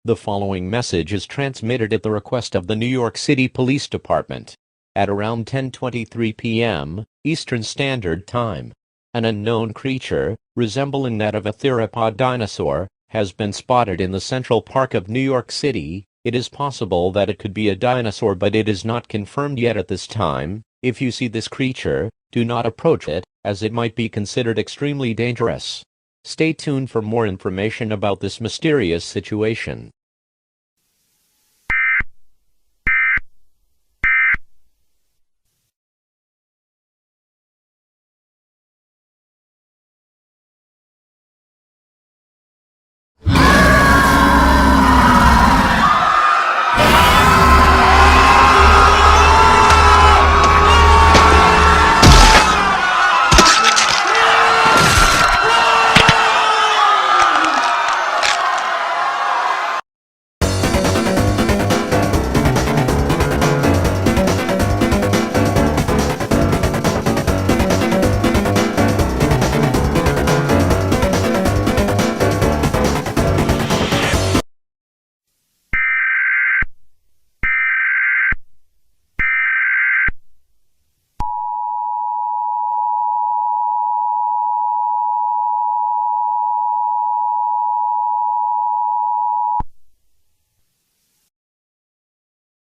The following message is transmitted at the request of the New York City Police Department. At around 10:23 p.m. Eastern Standard Time, an unknown creature, resembling that of a theropod dinosaur, has been spotted in the Central Park of New York City. It is possible that it could be a dinosaur, but it is not confirmed yet at this time. If you see this creature, do not approach it, as it might be considered extremely dangerous. Stay tuned for more information about this mysterious situation.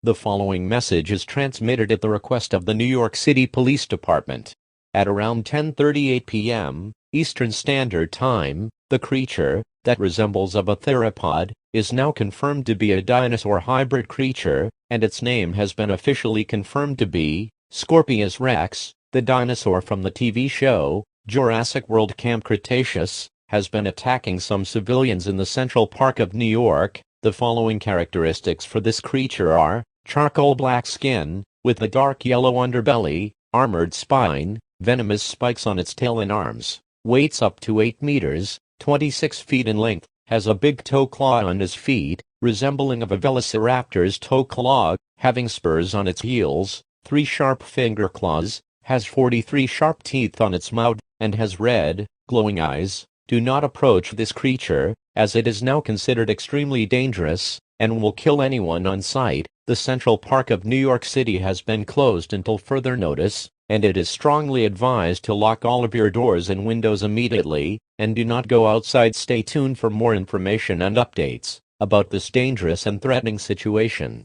The following message is transmitted at the request of the New York City Police Department. At around 10:38 p.m. Eastern Standard Time, the creature, that resembles of a theropod, is now confirmed to be a dinosaur hybrid creature, and its name has been officially confirmed to be Scorpius Rex. The dinosaur from the TV show Jurassic World Camp Cretaceous has been attacking some civilians in the Central Park of New York. The following characteristics for this creature are charcoal black skin, with a dark yellow underbelly, armored spine, venomous spikes on its tail and arms, weights up to 8 meters, 26 feet in length, has a big toe claw on his feet, resembling of a velociraptor's toe claw, having spurs on its heels, 3 sharp finger claws, has 43 sharp teeth on its mouth, and has red, glowing eyes. Do not approach this creature, as it is now considered extremely dangerous, and will kill anyone on sight. The Central Park of New York City has been closed until further notice, and it is strongly advised to lock all of your doors and windows immediately, and do not go outside. Stay tuned for more information and updates about this dangerous and threatening situation.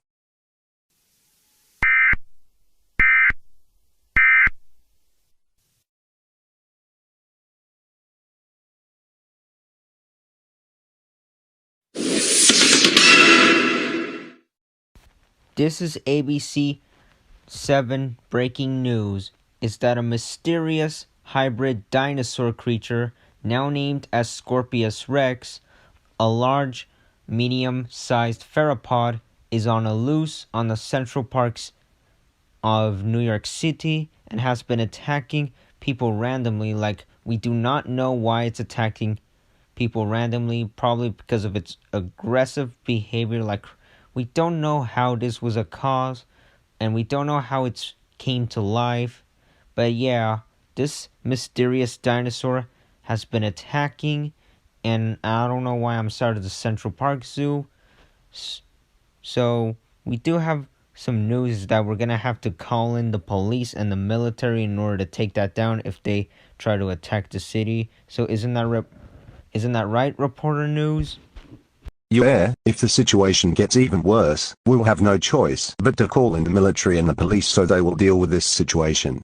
This is ABC 7 breaking news. Is that a mysterious hybrid dinosaur creature, now named as Scorpius Rex, a large, medium-sized theropod, is on a loose on the Central Parks of New York City and has been attacking people randomly. We do not know why it's attacking people randomly, probably because of its aggressive behavior. We don't know how this was a cause, and we don't know how it came to life. But yeah, this mysterious dinosaur has been attacking, and I don't know why I'm started the Central Park Zoo. So we do have some news that we're gonna have to call in the police and the military in order to take that down if they try to attack the city. So isn't that right, Reporter News? Yeah, if the situation gets even worse, we'll have no choice but to call in the military and the police so they will deal with this situation.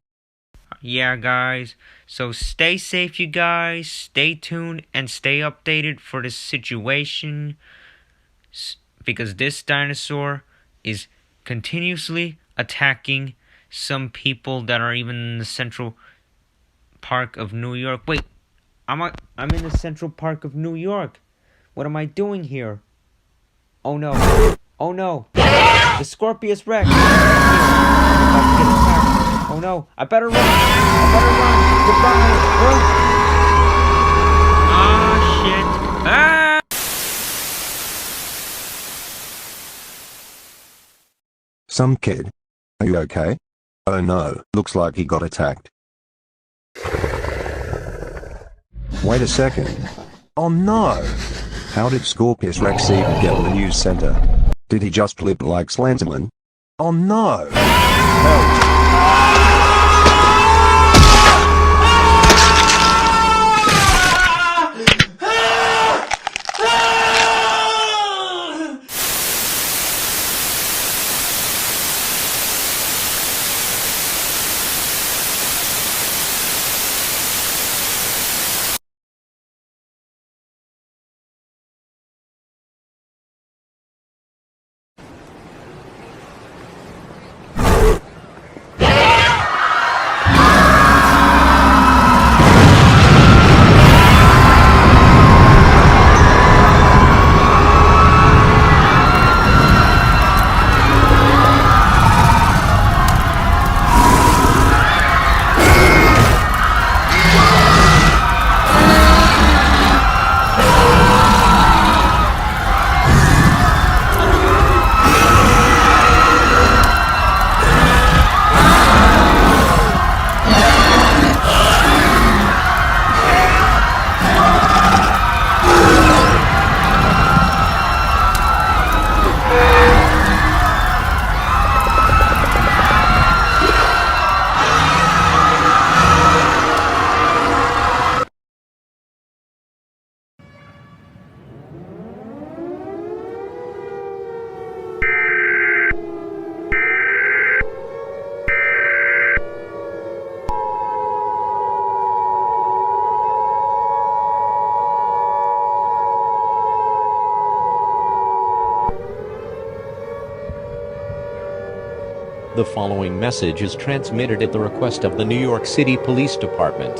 Yeah, guys. So stay safe, you guys. Stay tuned and stay updated for this situation. Because this dinosaur is continuously attacking some people that are even in the Central Park of New York. Wait, I'm in the Central Park of New York. What am I doing here? Oh no. Oh no. The Scorpius Rex. Oh no. I better run. Goodbye. Ah, shit. Ah! Some kid. Are you okay? Oh no, looks like he got attacked. Wait a second. Oh no! How did Scorpius Rex even get on the news center? Did he just flip like Slenderman? Oh no! Help! The following message is transmitted at the request of the New York City Police Department.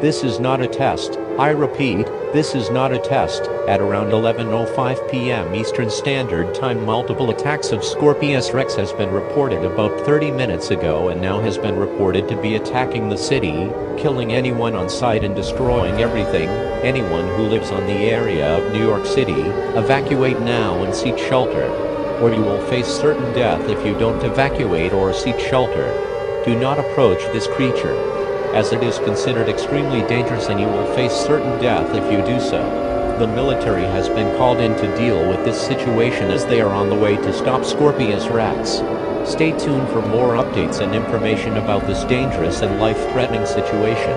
This is not a test. I repeat, this is not a test. At around 11:05 p.m. Eastern Standard Time, multiple attacks of Scorpius Rex has been reported about 30 minutes ago and now has been reported to be attacking the city, killing anyone on sight and destroying everything. Anyone who lives on the area of New York City, evacuate now and seek shelter, or you will face certain death if you don't evacuate or seek shelter. Do not approach this creature, as it is considered extremely dangerous and you will face certain death if you do so. The military has been called in to deal with this situation as they are on the way to stop Scorpius Rex. Stay tuned for more updates and information about this dangerous and life-threatening situation.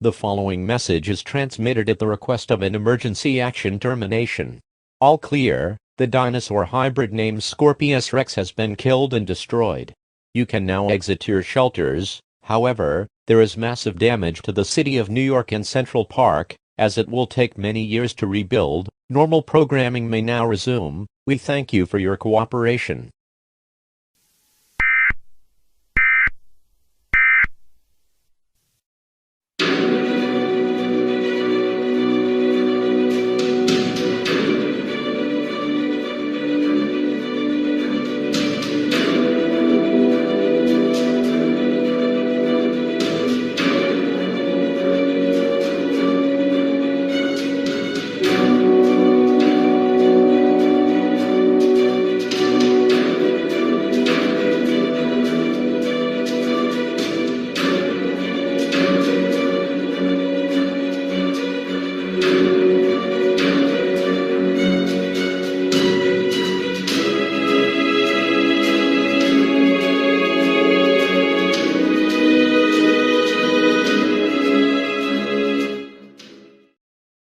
The following message is transmitted at the request of an emergency action termination. All clear, the dinosaur hybrid named Scorpius Rex has been killed and destroyed. You can now exit your shelters. However, there is massive damage to the city of New York and Central Park, as it will take many years to rebuild. Normal programming may now resume. We thank you for your cooperation.